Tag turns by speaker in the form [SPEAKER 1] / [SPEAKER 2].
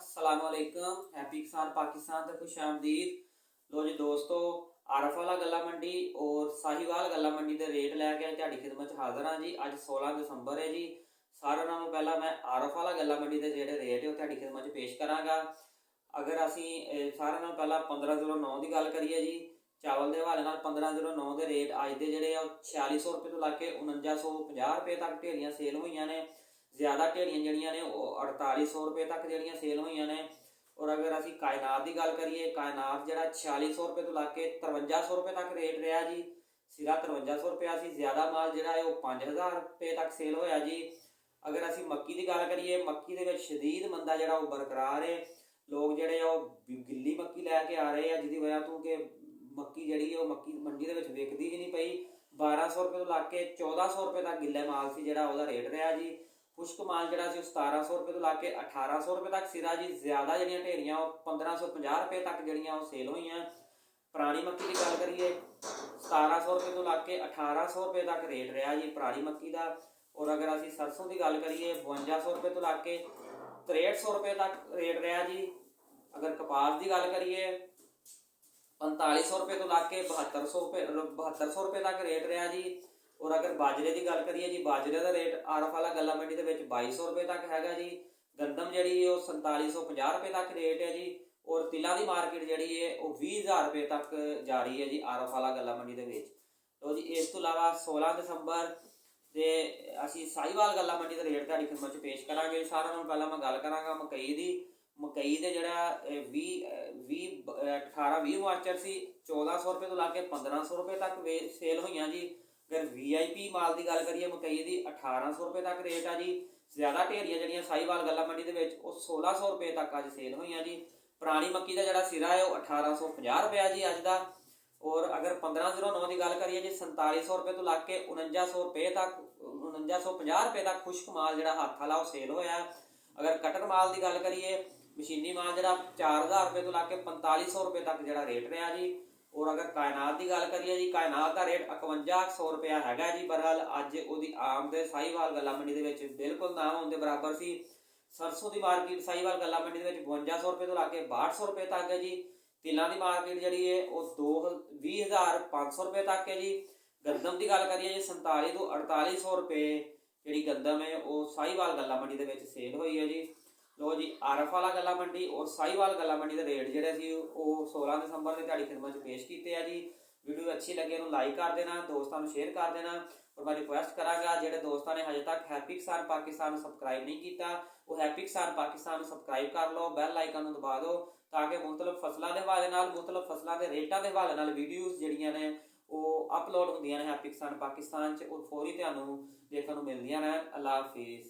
[SPEAKER 1] अस्सलामुअलैकुम। हैप्पी किसान पाकिस्तान तक खुश आमदीद। लो जी दोस्तों, आरफ वाला गला मंडी और साहिवाल गला मंडी के रेट लैके तुहाडी खिदमत हाजिर हाँ जी। अज 16 दिसंबर है जी। सारे नालों पहला मैं आरफ वाला गला मंडी के जोड़े रेट है तुहाडी खिदमत पेश कराँगा। अगर असी सारे नालों पहला 1509 की गल करिए जी, चावल के हवाले 1509 के रेट अज के जोड़े 4600 रुपये तो लैके 4950 रुपये तक ढेरियाँ सेल हुई ने। ज़्यादा ढेरियाँ जड़ियाँ ने 4800 रुपये तक जड़ियाँ सेल हुई ने। और अगर असी कायनात की गल करिए, कायनात जरा 4600 रुपये तो लैके 5300 रुपये तक रेट रहा जी। सिरा 5300 रुपया सी। ज़्यादा माल जोड़ा है वह 5000 रुपये तक सेल होया जी। अगर असी मक्की की गल करिए, मक्की के शदीद मंदा जोड़ा वो बरकरार है। लोग जोड़े गिली मक्की लैके आ रहे हैं, जिसकी वजह तो कि मक्की जी मक्की मंडी के विकती ही नहीं पई। 1200 रुपये तो लैके 1400 रुपये तक गिले माल से जोड़ा वह रेट रहा जी। खुश्क माल जोड़ा 1700 रुपये तो लैके 1800 रुपये तक सिरा जी। ज़्यादा जड़ियाँ ढेरियाँ 1550 रुपये तक जड़ियाँ सेल हुई। पुरानी मक्की की गल करिए, 1700 रुपये तो लैके 1800 रुपये तक रेट रहा जी पुरानी मक्की का। और अगर असी सरसों की गल करिए, 5200 रुपये तो लैके 6300 रुपये तक रेट रहा जी। अगर कपास की गल करिए, 4500 रुपये तो लैके 7200 रुपये तक रेट रहा जी। और अगर बाजरे की गल करिए जी, बाजरे का रेट आरफ वाला गला मंडी के 2200 रुपये तक है जी। गंदम जी 4750 रुपये तक रेट है जी। और तिलों की मार्केट जी है वह 20000 रुपये तक जा रही है जी आरफ वाला गला मंडी के। तो जी इस तो अलावा 16 दिसंबर के असी साहिवाल गला मंडी के रेट तुहाडी खिदमत पेश करांगे। सारा नालों पहला मैं गल करांगा मकई की। मकई के जोड़ा 18-20 मार्चर से 1400 रुपये तो लैके 1500 रुपये तक सेल हुई जी। अगर VIP माल की गल करिए, मकई की 1800 रुपये तक रेट है जी। ज़्यादा ढेरियाँ जड़ियाँ साहिवाल गला मंडी के 1600 रुपये तक अज सेल हुई जी। पुरानी मक्की का जोड़ा सिरा है वह 1850 रुपया जी अज का। और अगर 1509 की गल करिए जी, 4700 रुपये तो लैके 4900 रुपये तक 4950 रुपये तक खुश्क माल जोड़ा हाथ वाला वह सेल होया। अगर कटर माल की गल करिए, मशीनी माल जोड़ा 4000 रुपये तो लैके 4500 रुपये तक जोड़ा रेट रहा जी। और अगर कायनात की गल करिए जी, कायनात का रेट 5100 रुपया है जी। बहरहाल अज वो आमद साहिवाल गला मंडी के बिल्कुल ना होने बराबर सी। सरसों की मार्केट साहिवाल गला मंडी के 5200 रुपये तो लैके 6200 रुपये तक है जी। तिलों की मार्केट जी है वह 20500 रुपये तक है जी। गंदम की गल करिए जी, 47 तो 4800 रुपये जी गंदम है वह साहिवाल गला मंडी के सेल हुई है जी। लो जी आरफ वाला गला मंडी और साहिवाल गला मंडी के रेट जोड़े सी 16 दिसंबर से तुहाडी खिदमत पेश किए हैं जी। वीडियो अच्छी लगे तो लाइक कर देना, दोस्तों को शेयर कर देना। और मैं रिक्वेस्ट कराँगा जोड़े दोस्तों ने हजे तक हैप्पी किसान पाकिस्तान सबसक्राइब नहीं किया, वो हैप्पी किसान पाकिस्तान सबसक्राइब कर लो, बैल आइकन दबा दो, ताकि मुख्तलिफ फसलों के हवाले मुख्तलिफ फसलों के रेटों के हवाले वीडियोज़ जड़ियाँ ने वो अपलोड होंदियां ने हैप्पी किसान पाकिस्तान और फौरी तुहानूं देखने को मिलदियां ने। अल्लाह हाफिज़।